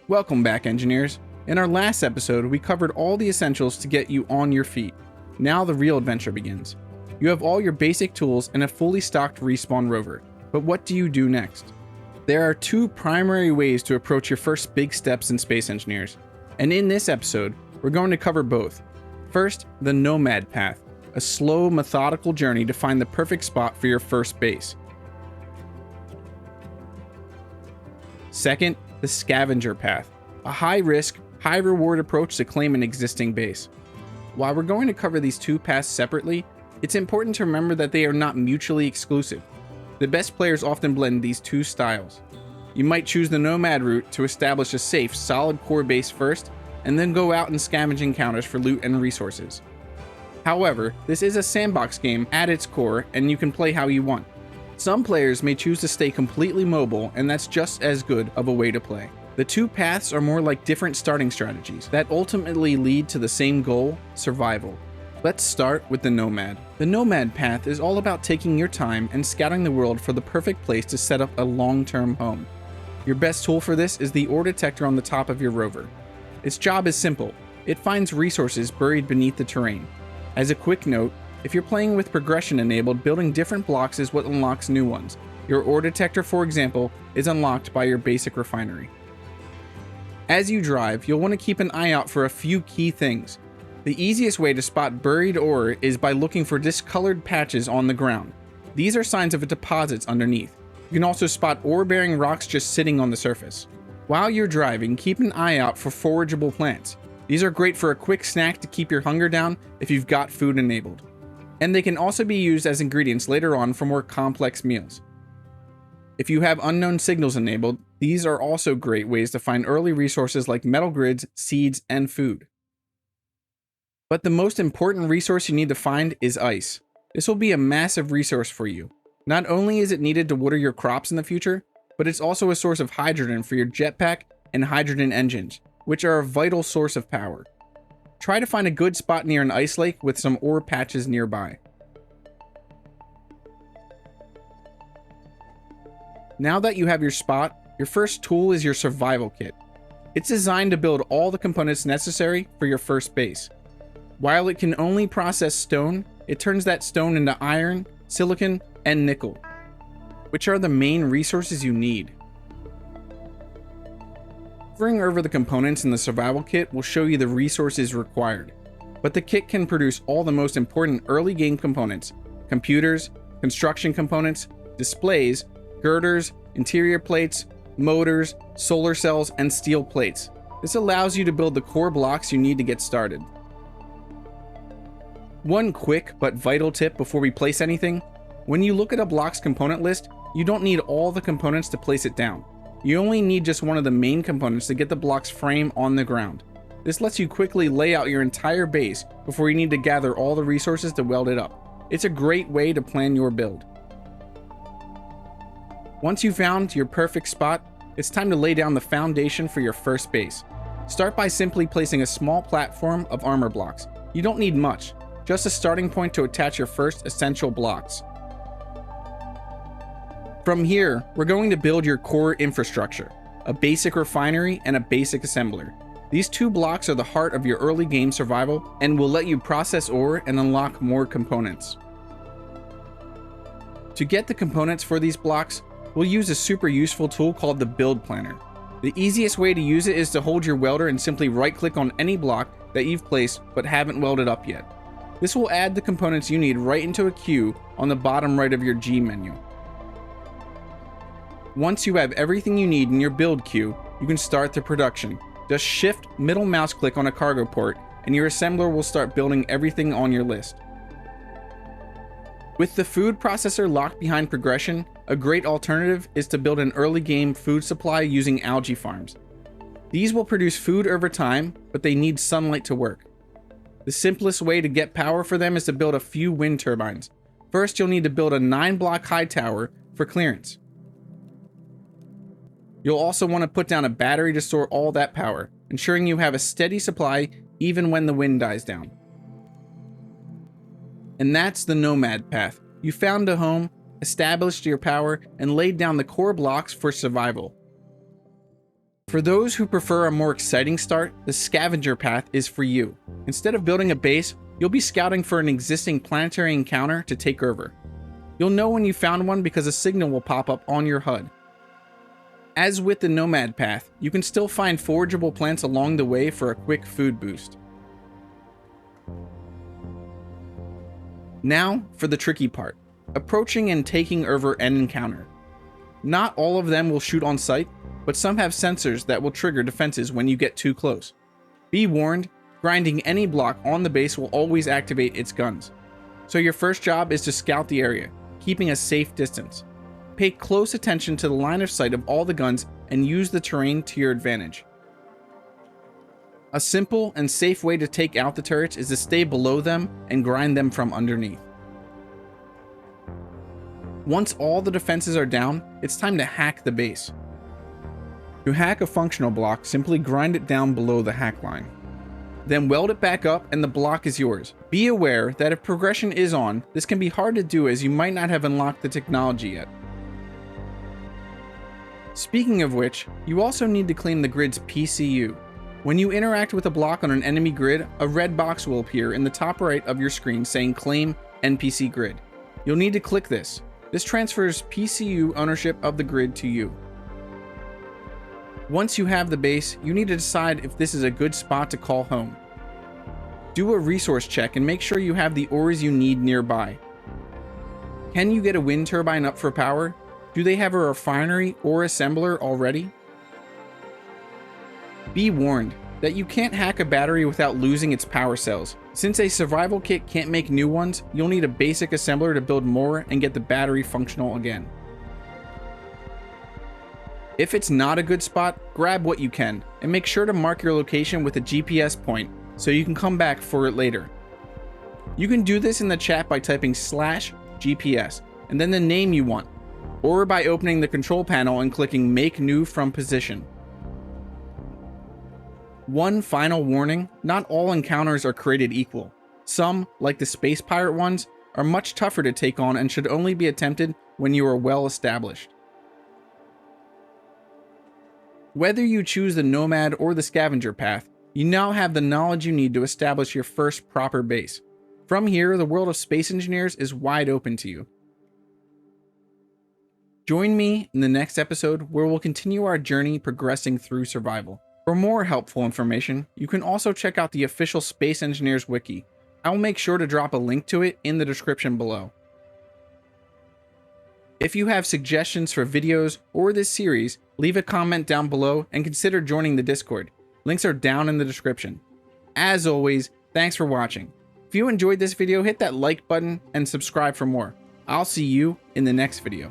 Welcome back, engineers. In our last episode, we covered all the essentials to get you on your feet. Now the real adventure begins. You have all your basic tools and a fully stocked respawn rover, but what do you do next? There are two primary ways to approach your first big steps in space, engineers, and in this episode, we're going to cover both. First, the Nomad Path, a slow, methodical journey to find the perfect spot for your first base. Second, the Scavenger Path, a high-risk, high-reward approach to claim an existing base. While we're going to cover these two paths separately, it's important to remember that they are not mutually exclusive. The best players often blend these two styles. You might choose the Nomad route to establish a safe, solid core base first, and then go out and scavenge encounters for loot and resources. However, this is a sandbox game at its core, and you can play how you want. Some players may choose to stay completely mobile, and that's just as good of a way to play. The two paths are more like different starting strategies that ultimately lead to the same goal: survival. Let's start with the Nomad. The Nomad Path is all about taking your time and scouting the world for the perfect place to set up a long-term home. Your best tool for this is the ore detector on the top of your rover. Its job is simple. It finds resources buried beneath the terrain. As a quick note, if you're playing with progression enabled, building different blocks is what unlocks new ones. Your ore detector, for example, is unlocked by your basic refinery. As you drive, you'll want to keep an eye out for a few key things. The easiest way to spot buried ore is by looking for discolored patches on the ground. These are signs of deposits underneath. You can also spot ore-bearing rocks just sitting on the surface. While you're driving, keep an eye out for forageable plants. These are great for a quick snack to keep your hunger down if you've got food enabled. And they can also be used as ingredients later on for more complex meals. If you have unknown signals enabled, these are also great ways to find early resources like metal grids, seeds, and food. But the most important resource you need to find is ice. This will be a massive resource for you. Not only is it needed to water your crops in the future, but it's also a source of hydrogen for your jetpack and hydrogen engines, which are a vital source of power. Try to find a good spot near an ice lake with some ore patches nearby. Now that you have your spot, your first tool is your survival kit. It's designed to build all the components necessary for your first base. While it can only process stone, it turns that stone into iron, silicon, and nickel, which are the main resources you need. Hovering over the components in the survival kit will show you the resources required, but the kit can produce all the most important early game components: computers, construction components, displays, girders, interior plates, motors, solar cells, and steel plates. This allows you to build the core blocks you need to get started. One quick but vital tip before we place anything: when you look at a block's component list, you don't need all the components to place it down. You only need just one of the main components to get the block's frame on the ground. This lets you quickly lay out your entire base before you need to gather all the resources to weld it up. It's a great way to plan your build. Once you've found your perfect spot, it's time to lay down the foundation for your first base. Start by simply placing a small platform of armor blocks. You don't need much, just a starting point to attach your first essential blocks. From here, we're going to build your core infrastructure, a basic refinery and a basic assembler. These two blocks are the heart of your early game survival and will let you process ore and unlock more components. To get the components for these blocks, we'll use a super useful tool called the Build Planner. The easiest way to use it is to hold your welder and simply right-click on any block that you've placed but haven't welded up yet. This will add the components you need right into a queue on the bottom right of your G menu. Once you have everything you need in your build queue, you can start the production. Just shift middle mouse click on a cargo port and your assembler will start building everything on your list. With the food processor locked behind progression, a great alternative is to build an early game food supply using algae farms. These will produce food over time, but they need sunlight to work. The simplest way to get power for them is to build a few wind turbines. First, you'll need to build a 9-block high tower for clearance. You'll also want to put down a battery to store all that power, ensuring you have a steady supply even when the wind dies down. And that's the Nomad Path. You found a home, established your power, and laid down the core blocks for survival. For those who prefer a more exciting start, the Scavenger Path is for you. Instead of building a base, you'll be scouting for an existing planetary encounter to take over. You'll know when you found one because a signal will pop up on your HUD. As with the Nomad Path, you can still find forageable plants along the way for a quick food boost. Now for the tricky part, approaching and taking over an encounter. Not all of them will shoot on sight, but some have sensors that will trigger defenses when you get too close. Be warned, grinding any block on the base will always activate its guns. So your first job is to scout the area, keeping a safe distance. Pay close attention to the line of sight of all the guns and use the terrain to your advantage. A simple and safe way to take out the turrets is to stay below them and grind them from underneath. Once all the defenses are down, it's time to hack the base. To hack a functional block, simply grind it down below the hack line. Then weld it back up and the block is yours. Be aware that if progression is on, this can be hard to do as you might not have unlocked the technology yet. Speaking of which, you also need to claim the grid's PCU. When you interact with a block on an enemy grid, a red box will appear in the top right of your screen saying Claim NPC Grid. You'll need to click this. This transfers PCU ownership of the grid to you. Once you have the base, you need to decide if this is a good spot to call home. Do a resource check and make sure you have the ores you need nearby. Can you get a wind turbine up for power? Do they have a refinery or assembler already? Be warned that you can't hack a battery without losing its power cells. Since a survival kit can't make new ones, you'll need a basic assembler to build more and get the battery functional again. If it's not a good spot, grab what you can, and make sure to mark your location with a GPS point so you can come back for it later. You can do this in the chat by typing /GPS and then the name you want, or by opening the control panel and clicking Make New from Position. One final warning, not all encounters are created equal. Some, like the space pirate ones, are much tougher to take on and should only be attempted when you are well established. Whether you choose the Nomad or the Scavenger Path, you now have the knowledge you need to establish your first proper base. From here, the world of space engineers is wide open to you. Join me in the next episode where we'll continue our journey progressing through survival. For more helpful information, you can also check out the official Space Engineers Wiki. I will make sure to drop a link to it in the description below. If you have suggestions for videos or this series, leave a comment down below and consider joining the Discord. Links are down in the description. As always, thanks for watching. If you enjoyed this video, hit that like button and subscribe for more. I'll see you in the next video.